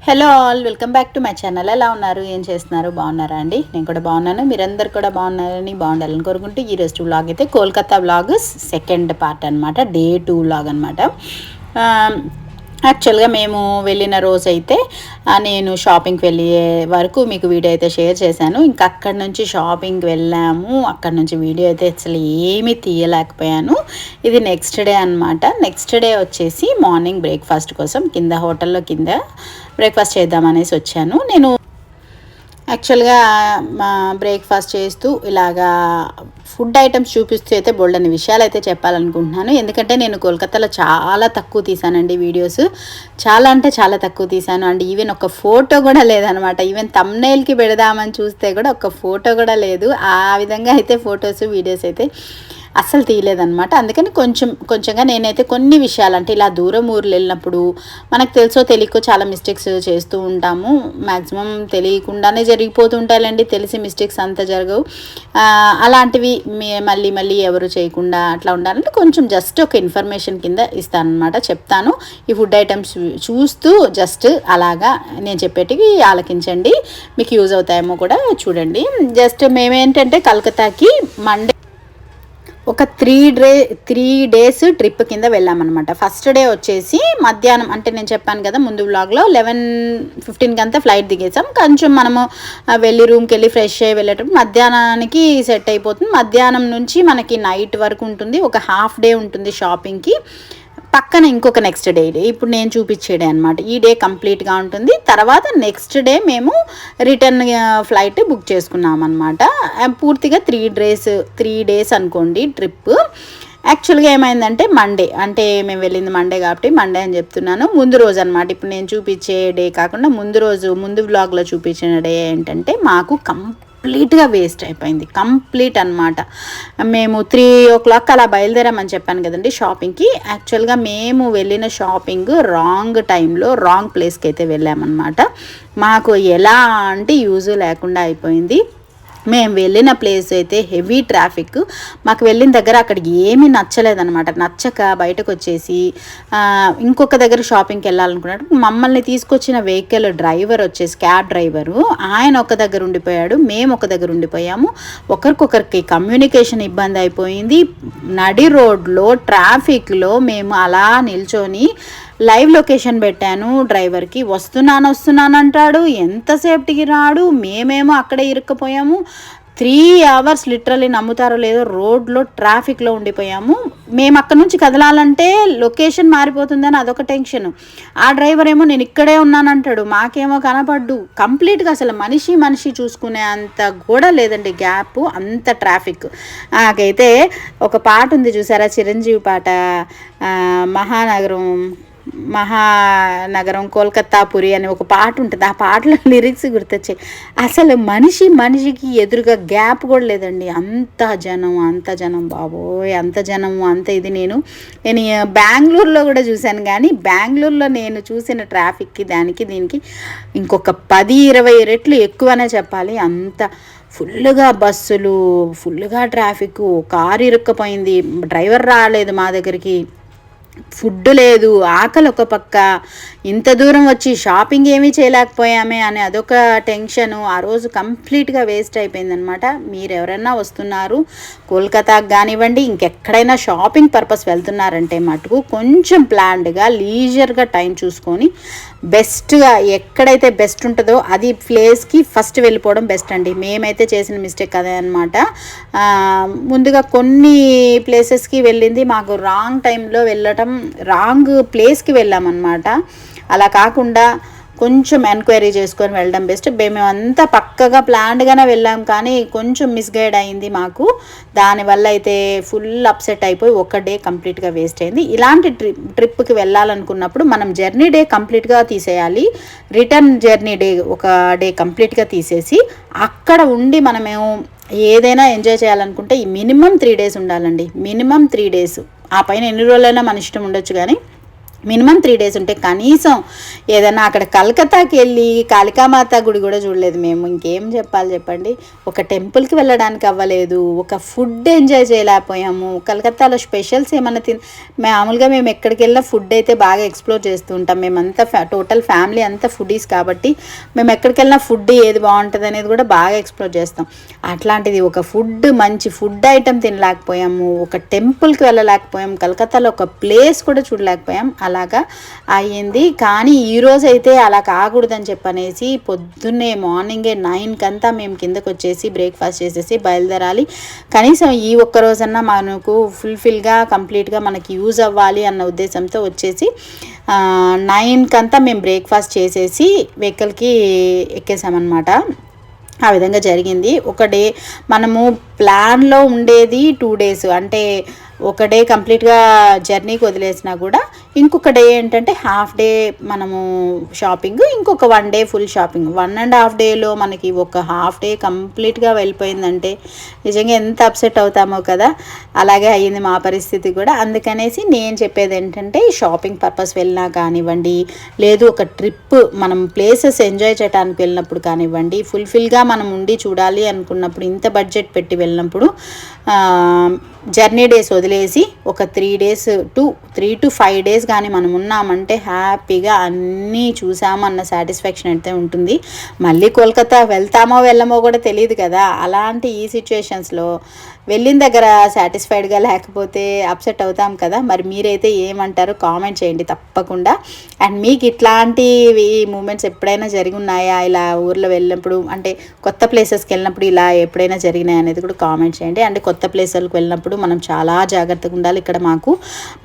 Hello all, welcome back to my channel. ఎలా ఉన్నారు, ఏం చేస్తున్నారు, బాగున్నారా అండి? నేను కూడా బాగున్నాను, మీరందరు కూడా బాగున్నారని బాగుండాలని కోరుకుంటూ ఈరోజు వ్లాగ్ అయితే కోల్కతా వ్లాగ్ సెకండ్ పార్ట్ అనమాట, డే 2 వ్లాగ్ అనమాట. యాక్చువల్గా మేము వెళ్ళిన రోజు అయితే నేను షాపింగ్కి వెళ్ళే వరకు మీకు వీడియో అయితే షేర్ చేశాను. ఇంకా అక్కడి నుంచి షాపింగ్కి వెళ్ళాము. అక్కడి నుంచి వీడియో అయితే అసలు ఏమీ తీయలేకపోయాను. ఇది నెక్స్ట్ డే అనమాట. నెక్స్ట్ డే వచ్చేసి మార్నింగ్ బ్రేక్ఫాస్ట్ కోసం కింద హోటల్లో కింద బ్రేక్ఫాస్ట్ చేద్దామనేసి వచ్చాను. నేను యాక్చువల్గా బ్రేక్ఫాస్ట్ చేస్తూ ఇలాగా ఫుడ్ ఐటమ్స్ చూపిస్తూ అయితే బోల్డని విషయాలు అయితే చెప్పాలనుకుంటున్నాను. ఎందుకంటే నేను కోల్కతాలో చాలా తక్కువ తీసానండి వీడియోస్. చాలా అంటే చాలా తక్కువ తీసాను. అండ్ ఈవెన్ ఒక ఫోటో కూడా లేదనమాట. ఈవెన్ థంబ్నెయిల్కి పెడదామని చూస్తే కూడా ఒక ఫోటో కూడా లేదు. ఆ విధంగా అయితే ఫొటోస్ వీడియోస్ అయితే అస్సలు తీయలేదనమాట. అందుకని కొంచెంగా నేనైతే కొన్ని విషయాలు, అంటే ఇలా దూరం ఊర్లు వెళ్ళినప్పుడు మనకు తెలుసో తెలియకో చాలా మిస్టేక్స్ చేస్తూ ఉంటాము. మ్యాక్సిమం తెలియకుండానే జరిగిపోతూ ఉంటాయండి. తెలిసి మిస్టేక్స్ అంతా జరగవు. అలాంటివి మళ్ళీ ఎవరు చేయకుండా అట్లా ఉండాలంటే కొంచెం జస్ట్ ఒక ఇన్ఫర్మేషన్ కింద ఇస్తానమాట, చెప్తాను. ఈ ఫుడ్ ఐటమ్స్ చూస్తూ జస్ట్ అలాగా నేను చెప్పేటివి ఆలకించండి, మీకు యూజ్ అవుతాయేమో కూడా చూడండి. జస్ట్ మేమేంటంటే కలకత్తాకి మండే ఒక 3 డేస్ ట్రిప్ కింద వెళ్ళామన్నమాట. ఫస్ట్ డే వచ్చేసి మధ్యాహ్నం, అంటే నేను చెప్పాను కదా ముందు వ్లాగ్లో 11:15కి అంతా ఫ్లైట్ దిగేసాం. కొంచెం మనము వెళ్ళి రూమ్కి వెళ్ళి ఫ్రెష్ అయ్యి వెళ్ళేటప్పుడు మధ్యాహ్నానికి సెట్ అయిపోతుంది. మధ్యాహ్నం నుంచి మనకి నైట్ వరకు ఉంటుంది. ఒక హాఫ్ డే ఉంటుంది షాపింగ్కి. పక్కన ఇంకొక నెక్స్ట్ డే, ఇప్పుడు నేను చూపించేడే అనమాట. ఈ డే కంప్లీట్గా ఉంటుంది. తర్వాత నెక్స్ట్ డే మేము రిటర్న్ ఫ్లైట్ బుక్ చేసుకున్నాం అనమాట. పూర్తిగా 3 డేస్ అనుకోండి ట్రిప్. యాక్చువల్గా ఏమైందంటే మండే, అంటే మేము వెళ్ళింది మండే కాబట్టి మండే అని చెప్తున్నాను. ముందు రోజు అనమాట, ఇప్పుడు నేను చూపించే డే కాకుండా ముందు వ్లాగ్లో చూపించిన డే ఏంటంటే మాకు కంప్లీట్గా వేస్ట్ అయిపోయింది. కంప్లీట్ అనమాట. మేము 3 o'clock అలా బయలుదేరామని చెప్పాను కదండి షాపింగ్కి. యాక్చువల్గా మేము వెళ్ళిన షాపింగ్ రాంగ్ టైంలో రాంగ్ ప్లేస్కి అయితే వెళ్ళామన్నమాట. మాకు ఎలాంటి యూజ్ లేకుండా అయిపోయింది. మేము వెళ్ళిన ప్లేస్ అయితే హెవీ ట్రాఫిక్. మాకు వెళ్ళిన దగ్గర అక్కడికి ఏమీ నచ్చలేదన్నమాట. నచ్చక బయటకు వచ్చేసి ఇంకొక దగ్గర షాపింగ్కి వెళ్ళాలనుకున్నాడు. మమ్మల్ని తీసుకొచ్చిన వెహికల్ డ్రైవర్ వచ్చేసి క్యాబ్ డ్రైవరు, ఆయన ఒక దగ్గర ఉండిపోయాడు, మేము ఒక దగ్గర ఉండిపోయాము. ఒకరికొకరికి కమ్యూనికేషన్ ఇబ్బంది అయిపోయింది. నడి రోడ్లో ట్రాఫిక్లో మేము అలా నిల్చొని లైవ్ లొకేషన్ పెట్టాను డ్రైవర్కి. వస్తున్నాను అంటాడు, ఎంతసేపటికి రాడు. మేమేమో అక్కడే ఇరుక్కుపోయాము. 3 hours లిటరల్లీ, నమ్ముతారో లేదో, రోడ్లో ట్రాఫిక్లో ఉండిపోయాము. మేము అక్కడ నుంచి కదలాలంటే లొకేషన్ మారిపోతుందని అదొక టెన్షన్. ఆ డ్రైవర్ ఏమో నేను ఇక్కడే ఉన్నానంటాడు, మాకేమో కనపడ్డు. కంప్లీట్గా అసలు మనిషి చూసుకునే అంత కూడా లేదండి గ్యాప్, అంత ట్రాఫిక్. నాకైతే ఒక పాట ఉంది చూసారా, చిరంజీవి పాట, మహానగరం కోల్కత్తాపురి అని ఒక పాట ఉంటుంది. ఆ పాటలో లిరిక్స్ గుర్తొచ్చాయి. అసలు మనిషికి ఎదురుగా గ్యాప్ కూడా లేదండి. అంత జనం బాబోయ్, అంత జనము అంత ఇది. నేను బెంగళూరులో కూడా చూశాను, కానీ బెంగళూరులో నేను చూసిన ట్రాఫిక్కి దీనికి ఇంకొక 10-20 రెట్లు ఎక్కువనే చెప్పాలి. అంత ఫుల్గా బస్సులు, ఫుల్గా ట్రాఫిక్, కారు ఇరుక్కపోయింది, డ్రైవర్ రాలేదు మా దగ్గరికి, ఫుడ్ లేదు, ఆకలి ఒక పక్క, ఇంత దూరం వచ్చి షాపింగ్ ఏమీ చేయలేకపోయామే అని అదొక టెన్షను. ఆ రోజు కంప్లీట్గా వేస్ట్ అయిపోయిందనమాట. మీరు ఎవరైనా వస్తున్నారు కోల్కతాకి కానివ్వండి, ఇంకెక్కడైనా షాపింగ్ పర్పస్ వెళ్తున్నారంటే మటుకు కొంచెం ప్లాన్డ్గా లీజర్గా టైం చూసుకొని బెస్ట్గా ఎక్కడైతే బెస్ట్ ఉంటుందో అది ప్లేస్కి ఫస్ట్ వెళ్ళిపోవడం బెస్ట్ అండి. మేమైతే చేసిన మిస్టేక్ అదే అనమాట. ముందుగా కొన్ని ప్లేసెస్కి వెళ్ళింది, మాకు రాంగ్ టైంలో వెళ్ళటం, రాంగ్ ప్లేస్కి వెళ్ళామన్నమాట. అలా కాకుండా కొంచెం ఎంక్వైరీ చేసుకొని వెళ్ళడం బెస్ట్. మేము అంతా పక్కగా ప్లాన్డ్గానే వెళ్ళాం, కానీ కొంచెం మిస్గైడ్ అయింది మాకు. దానివల్ల అయితే ఫుల్ అప్సెట్ అయిపోయి ఒక డే కంప్లీట్గా వేస్ట్ అయింది. ఇలాంటి ట్రిప్కి వెళ్ళాలనుకున్నప్పుడు మనం జర్నీ డే కంప్లీట్గా తీసేయాలి. రిటర్న్ జర్నీ డే ఒక డే కంప్లీట్గా తీసేసి అక్కడ ఉండి మనమేమో ఏదైనా ఎంజాయ్ చేయాలనుకుంటే ఈ మినిమం 3 days ఉండాలండి. Minimum 3 days. ఆ పైన ఎన్ని రోజులైనా మన ఇష్టం ఉండొచ్చు, కానీ మినిమం 3 డేస్ ఉంటే కనీసం ఏదైనా అక్కడ కలకత్తాకి వెళ్ళి కాళికామాత గుడి కూడా చూడలేదు మేము. ఇంకేం చెప్పాలి చెప్పండి. ఒక టెంపుల్కి వెళ్ళడానికి అవ్వలేదు, ఒక ఫుడ్ ఎంజాయ్ చేయలేకపోయాము. కలకత్తాలో స్పెషల్స్ ఏమన్నా మామూలుగా మేము ఎక్కడికి వెళ్ళినా ఫుడ్ అయితే బాగా ఎక్స్ప్లోర్ చేస్తూ ఉంటాం. మేమంతా టోటల్ ఫ్యామిలీ అంతా ఫుడీస్ కాబట్టి మేము ఎక్కడికి వెళ్ళినా ఫుడ్ ఏది బాగుంటుంది అనేది కూడా బాగా ఎక్స్ప్లోర్ చేస్తాం. అట్లాంటిది ఒక మంచి ఫుడ్ ఐటెం తినలేకపోయాము, ఒక టెంపుల్కి వెళ్ళలేకపోయాం, కలకత్తాలో ఒక ప్లేస్ కూడా చూడలేకపోయాం. అలాగా అయ్యింది. కానీ ఈరోజు అయితే అలా కాకూడదని చెప్పనేసి పొద్దున్నే మార్నింగే 9 మేము కిందకు వచ్చేసి బ్రేక్ఫాస్ట్ చేసేసి బయలుదేరాలి. కనీసం ఈ ఒక్క రోజన్నా మనకు ఫుల్ఫిల్గా కంప్లీట్గా మనకి యూజ్ అవ్వాలి అన్న ఉద్దేశంతో వచ్చేసి 9 మేము బ్రేక్ఫాస్ట్ చేసేసి వెహికల్కి ఎక్కేసామన్నమాట. ఆ విధంగా జరిగింది. ఒక డే మనము ప్లాన్లో ఉండేది 2 డేస్, అంటే ఒక డే కంప్లీట్గా జర్నీకి వదిలేసినా కూడా ఇంకొక డే ఏంటంటే హాఫ్ డే మనము షాపింగ్, ఇంకొక 1 డే ఫుల్ షాపింగ్. 1.5 డేలో మనకి ఒక హాఫ్ డే కంప్లీట్గా వెళ్ళిపోయిందంటే నిజంగా ఎంత అప్సెట్ అవుతామో కదా. అలాగే అయ్యింది మా పరిస్థితి కూడా. అందుకనేసి నేను చెప్పేది ఏంటంటే షాపింగ్ పర్పస్ వెళ్ళినా కానివ్వండి, లేదు ఒక ట్రిప్ మనం ప్లేసెస్ ఎంజాయ్ చేయడానికి వెళ్ళినప్పుడు కానివ్వండి, ఫుల్ఫిల్గా మనం ఉండి చూడాలి అనుకున్నప్పుడు, ఇంత బడ్జెట్ పెట్టి వెళ్ళినప్పుడు జర్నీ డేస్ వదిలేసి ఒక 3 to 5 డేస్ కానీ మనం ఉన్నామంటే హ్యాపీగా అన్నీ చూసామన్న సాటిస్ఫాక్షన్ అయితే ఉంటుంది. మళ్ళీ కోల్కతా వెళ్తామో వెళ్ళమో కూడా తెలియదు కదా. అలాంటి ఈ సిచ్యువేషన్స్లో వెళ్ళిన దగ్గర సాటిస్ఫైడ్గా లేకపోతే అప్సెట్ అవుతాం కదా. మరి మీరైతే ఏమంటారు కామెంట్ చేయండి తప్పకుండా. అండ్ మీకు ఇట్లాంటి మూమెంట్స్ ఎప్పుడైనా జరిగి ఉన్నాయా, ఇలా ఊర్లో వెళ్ళినప్పుడు, అంటే కొత్త ప్లేసెస్కి వెళ్ళినప్పుడు ఇలా ఎప్పుడైనా జరిగినాయి అనేది కూడా కామెంట్ చేయండి. అంటే కొత్త ప్లేసులకు వెళ్ళినప్పుడు మనం చాలా జాగ్రత్తగా ఉండాలి. ఇక్కడ మాకు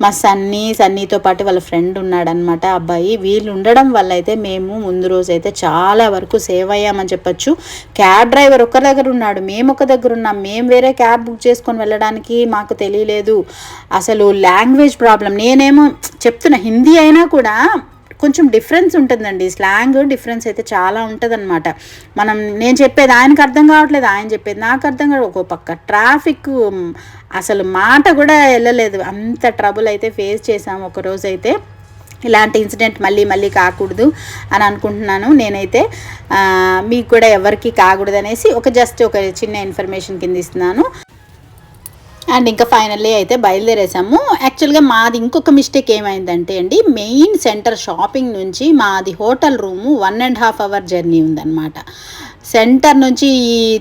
మా సన్నీతో పాటు వాళ్ళ ఫ్రెండ్ ఉన్నాడనమాట అబ్బాయి. వీళ్ళు ఉండడం వల్ల అయితే మేము ముందు రోజు అయితే చాలా వరకు సేవ్ అయ్యామని చెప్పచ్చు. క్యాబ్ డ్రైవర్ ఒక దగ్గర ఉన్నాడు, మేము ఒక దగ్గర ఉన్నాం. మేము వేరే క్యాబ్ బుక్ చేసుకొని వెళ్ళడానికి మాకు తెలియలేదు. అసలు లాంగ్వేజ్ ప్రాబ్లం. నేనేమో చెప్తున్నా హిందీ అయినా కూడా కొంచెం డిఫరెన్స్ ఉంటుందండి. స్లాంగ్ డిఫరెన్స్ అయితే చాలా ఉంటుందన్నమాట. నేను చెప్పేది ఆయనకు అర్థం కావట్లేదు, ఆయన చెప్పేది నాకు అర్థం కావట్లేదు. ఒక పక్క ట్రాఫిక్, అసలు మాట కూడా వెళ్ళలేదు. అంత ట్రబుల్ అయితే ఫేస్ చేసాము ఒకరోజు అయితే. ఇలాంటి ఇన్సిడెంట్ మళ్ళీ కాకూడదు అని అనుకుంటున్నాను నేనైతే. మీకు కూడా ఎవరికి కాకూడదు అనేసి ఒక చిన్న ఇన్ఫర్మేషన్ కింద ఇస్తున్నాను. అండ్ ఇంకా ఫైనల్లీ అయితే బయలుదేరేసాము. యాక్చువల్గా మాది ఇంకొక మిస్టేక్ ఏమైందంటే అండి, మెయిన్ సెంటర్ షాపింగ్ నుంచి మాది హోటల్ రూము 1.5 అవర్ జర్నీ ఉందన్నమాట. సెంటర్ నుంచి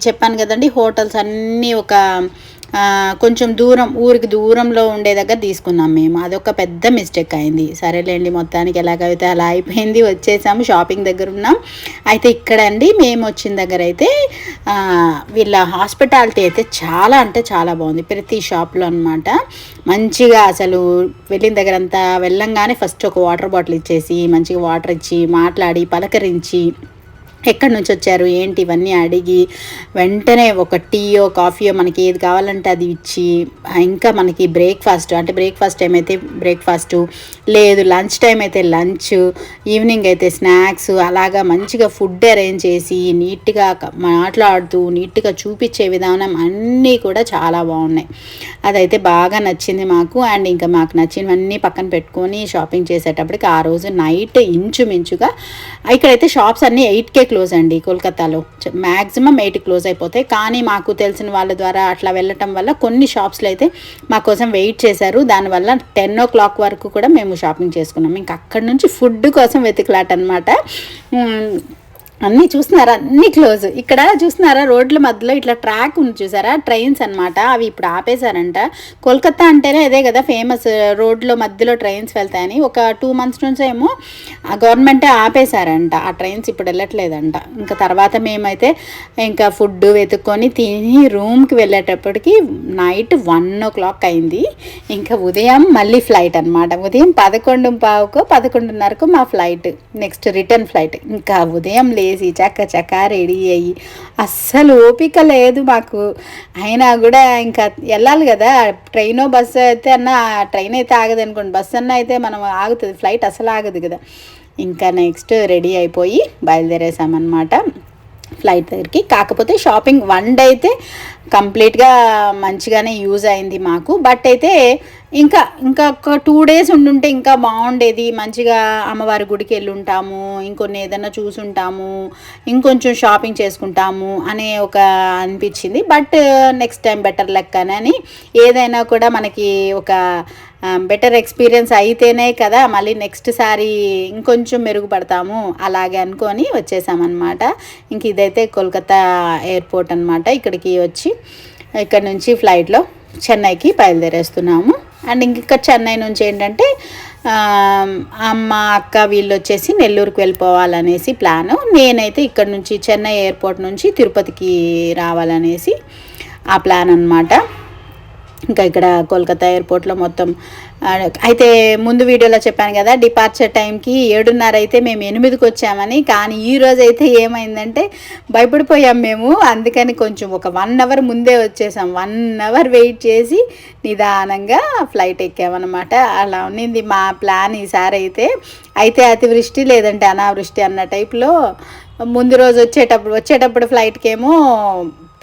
చెప్పాను కదండి, హోటల్స్ అన్నీ ఒక కొంచెం ఊరికి దూరంలో ఉండే దగ్గర తీసుకున్నాం మేము. అదొక పెద్ద మిస్టేక్ అయింది. సరేలేండి, మొత్తానికి ఎలాగైతే అలా అయిపోయింది. వచ్చేసాము, షాపింగ్ దగ్గర ఉన్నాం. అయితే ఇక్కడ అండి మేము వచ్చిన దగ్గర అయితే వీళ్ళ హాస్పిటాలిటీ అయితే చాలా అంటే చాలా బాగుంది. ప్రతి షాప్లో అనమాట మంచిగా. అసలు వెళ్ళిన దగ్గర అంతా వెళ్ళంగానే ఫస్ట్ ఒక వాటర్ బాటిల్ ఇచ్చేసి మంచిగా వాటర్ ఇచ్చి మాట్లాడి పలకరించి ఎక్కడి నుంచి వచ్చారు ఏంటి ఇవన్నీ అడిగి వెంటనే ఒక టీయో కాఫీయో మనకి ఏది కావాలంటే అది ఇచ్చి, ఇంకా మనకి బ్రేక్ఫాస్ట్ టైం అయితే బ్రేక్ఫాస్టు, లేదు లంచ్ టైం అయితే లంచ్, ఈవినింగ్ అయితే స్నాక్స్, అలాగా మంచిగా ఫుడ్ అరేంజ్ చేసి నీట్గా మాట్లాడుతూ నీట్గా చూపించే విధానం అన్నీ కూడా చాలా బాగున్నాయి. అదైతే బాగా నచ్చింది మాకు. అండ్ ఇంకా మాకు నచ్చినవన్నీ పక్కన పెట్టుకొని షాపింగ్ చేసేటప్పటికి ఆ రోజు నైట్ ఇంచుమించుగా ఇక్కడైతే షాప్స్ అన్నీ 8 క్లోజ్ అండి. కోల్కతాలో మ్యాక్సిమం 8 క్లోజ్ అయిపోతాయి. కానీ మాకు తెలిసిన వాళ్ళ ద్వారా అట్లా వెళ్ళటం వల్ల కొన్ని షాప్స్లో అయితే మా కోసం వెయిట్ చేశారు. దానివల్ల 10 o'clock వరకు కూడా మేము షాపింగ్ చేసుకున్నాం. ఇంకా అక్కడి నుంచి ఫుడ్ కోసం వెతికిలాట అనమాట. అన్నీ చూస్తున్నారా, అన్నీ క్లోజ్. ఇక్కడ చూస్తున్నారా రోడ్ల మధ్యలో ఇట్లా ట్రాక్ ఉంది చూసారా, ట్రైన్స్ అనమాట. అవి ఇప్పుడు ఆపేశారంట. కోల్కతా అంటేనే అదే కదా ఫేమస్, రోడ్లో మధ్యలో ట్రైన్స్ వెళ్తాయని. ఒక 2 months నుంచి ఏమో గవర్నమెంటే ఆపేశారంట. ఆ ట్రైన్స్ ఇప్పుడు వెళ్ళట్లేదంట. ఇంకా తర్వాత మేమైతే ఇంకా ఫుడ్ వెతుక్కొని తిని రూమ్కి వెళ్ళేటప్పటికి నైట్ 1 o'clock అయింది. ఇంకా ఉదయం మళ్ళీ ఫ్లైట్ అనమాట. ఉదయం 11:15కో 11:30కో మా ఫ్లైట్, నెక్స్ట్ రిటర్న్ ఫ్లైట్. ఇంకా ఉదయం చక్క రెడీ అయ్యి అస్సలు ఓపిక లేదు మాకు. అయినా కూడా ఇంకా వెళ్ళాలి కదా. ట్రైనో బస్సు అయితే ట్రైన్ అయితే ఆగదు అనుకోండి, బస్సు అయితే మనం ఆగుతుంది, ఫ్లైట్ అసలు ఆగదు కదా. ఇంకా నెక్స్ట్ రెడీ అయిపోయి బయలుదేరేసామన్నమాట ఫ్లైట్ దగ్గరికి. కాకపోతే షాపింగ్ 1 day అయితే కంప్లీట్గా మంచిగానే యూజ్ అయింది మాకు. బట్ అయితే ఇంకా ఇంకా ఒక 2 డేస్ ఉండుంటే ఇంకా బాగుండేది. మంచిగా అమ్మవారి గుడికి వెళ్ళి ఉంటాము, ఇంకొన్ని ఏదైనా చూసుంటాము, ఇంకొంచెం షాపింగ్ చేసుకుంటాము అనే ఒక అనిపించింది. But next time better luck అని ఏదైనా కూడా మనకి ఒక బెటర్ ఎక్స్పీరియన్స్ అయితేనే కదా మళ్ళీ నెక్స్ట్ సారి ఇంకొంచెం మెరుగుపడతాము అలాగే అనుకొని వచ్చేసామన్నమాట. ఇంక ఇదైతే కోల్కతా ఎయిర్పోర్ట్ అనమాట. ఇక్కడికి వచ్చి ఇక్కడ నుంచి ఫ్లైట్లో చెన్నైకి బయలుదేరేస్తున్నాము. అండ్ ఇంక చెన్నై నుంచి ఏంటంటే అమ్మ అక్క వీళ్ళు వచ్చేసి నెల్లూరుకి వెళ్ళిపోవాలనేసి ప్లాను. నేనైతే ఇక్కడ నుంచి చెన్నై ఎయిర్పోర్ట్ నుంచి తిరుపతికి రావాలనేసి ఆ ప్లాన్ అనమాట. ఇంకా ఇక్కడ కోల్కతా ఎయిర్పోర్ట్లో మొత్తం అయితే ముందు వీడియోలో చెప్పాను కదా డిపార్చర్ టైంకి 7:30 అయితే మేము 8కి వచ్చామని. కానీ ఈరోజు అయితే ఏమైందంటే భయపడిపోయాం మేము. అందుకని కొంచెం ఒక 1 అవర్ ముందే వచ్చేసాం. 1 అవర్ వెయిట్ చేసి నిదానంగా ఫ్లైట్ ఎక్కామన్నమాట. అలా ఉన్నింది మా ప్లాన్ ఈసారి అయితే అతివృష్టి లేదంటే అనావృష్టి అన్న టైప్లో ముందు రోజు వచ్చేటప్పుడు ఫ్లైట్కి ఏమో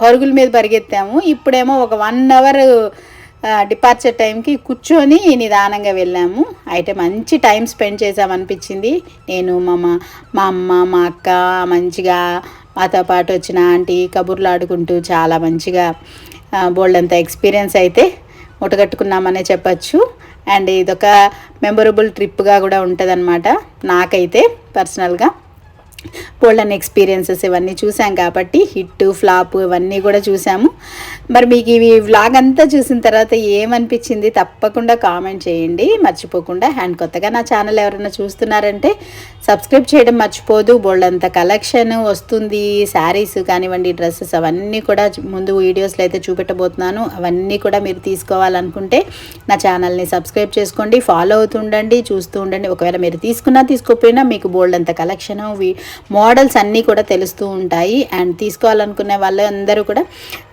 పరుగుల మీద పరిగెత్తాము. ఇప్పుడేమో ఒక 1 అవర్ డిపార్చర్ టైంకి కూర్చొని నిదానంగా వెళ్ళాము. అయితే మంచి టైం స్పెండ్ చేసామనిపించింది. నేను మా అమ్మ మా అక్క మంచిగా మాతో పాటు వచ్చిన ఆంటీ కబుర్లు ఆడుకుంటూ చాలా మంచిగా బోల్డంత ఎక్స్పీరియన్స్ అయితే ముట్టగట్టుకున్నామనే చెప్పచ్చు. అండ్ ఇదొక మెమొరబుల్ ట్రిప్గా కూడా ఉంటుంది అన్నమాట. నాకైతే పర్సనల్గా బోల్డన్ ఎక్స్పీరియన్సెస్ ఇవన్నీ చూసాం కాబట్టి హిట్ ఫ్లాప్ ఇవన్నీ కూడా చూసాము. మరి మీకు ఈ వ్లాగ్ అంతా చూసిన తర్వాత ఏమనిపించింది తప్పకుండా కామెంట్ చేయండి మర్చిపోకుండా. అండ్ కొత్తగా నా ఛానల్ ఎవరైనా చూస్తున్నారంటే సబ్స్క్రైబ్ చేయడం మర్చిపోదు. బోల్డంత కలెక్షన్ వస్తుంది, శారీస్ కానివ్వండి, డ్రెస్సెస్ అవన్నీ కూడా ముందు వీడియోస్లో అయితే చూపెట్టబోతున్నాను. అవన్నీ కూడా మీరు తీసుకోవాలనుకుంటే నా ఛానల్ని సబ్స్క్రైబ్ చేసుకోండి, ఫాలో అవుతుండండి, చూస్తూ ఉండండి. ఒకవేళ మీరు తీసుకోకపోయినా మీకు బోల్డంత కలెక్షన్ మోడల్స్ అన్నీ కూడా తెలుస్తూ ఉంటాయి. అండ్ తీసుకోవాలనుకునే వాళ్ళందరూ కూడా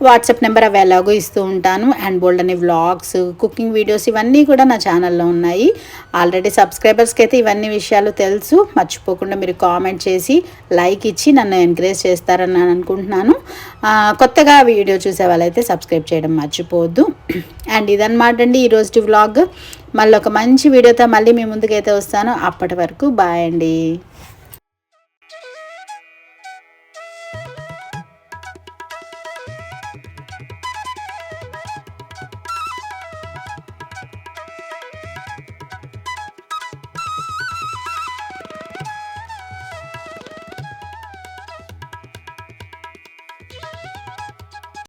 వాట్సాప్ నెంబర్ అవి ఎలాగో ఇస్తూ ఉంటాను. అండ్ బోల్డ్ అనే వ్లాగ్స్, కుకింగ్ వీడియోస్ ఇవన్నీ కూడా నా ఛానల్లో ఉన్నాయి. ఆల్రెడీ సబ్స్క్రైబర్స్కి అయితే ఇవన్నీ విషయాలు తెలుసు. మర్చిపోకుండా మీరు కామెంట్ చేసి లైక్ ఇచ్చి నన్ను ఎంకరేజ్ చేస్తారని నేను అనుకుంటున్నాను. కొత్తగా వీడియో చూసే వాళ్ళైతే సబ్స్క్రైబ్ చేయడం మర్చిపోవద్దు. అండ్ ఇదన్నమాట అండి ఈరోజు వ్లాగ్. మళ్ళీ ఒక మంచి వీడియోతో మళ్ళీ మీ ముందుకైతే వస్తాను. అప్పటి వరకు బాయ్ అండి.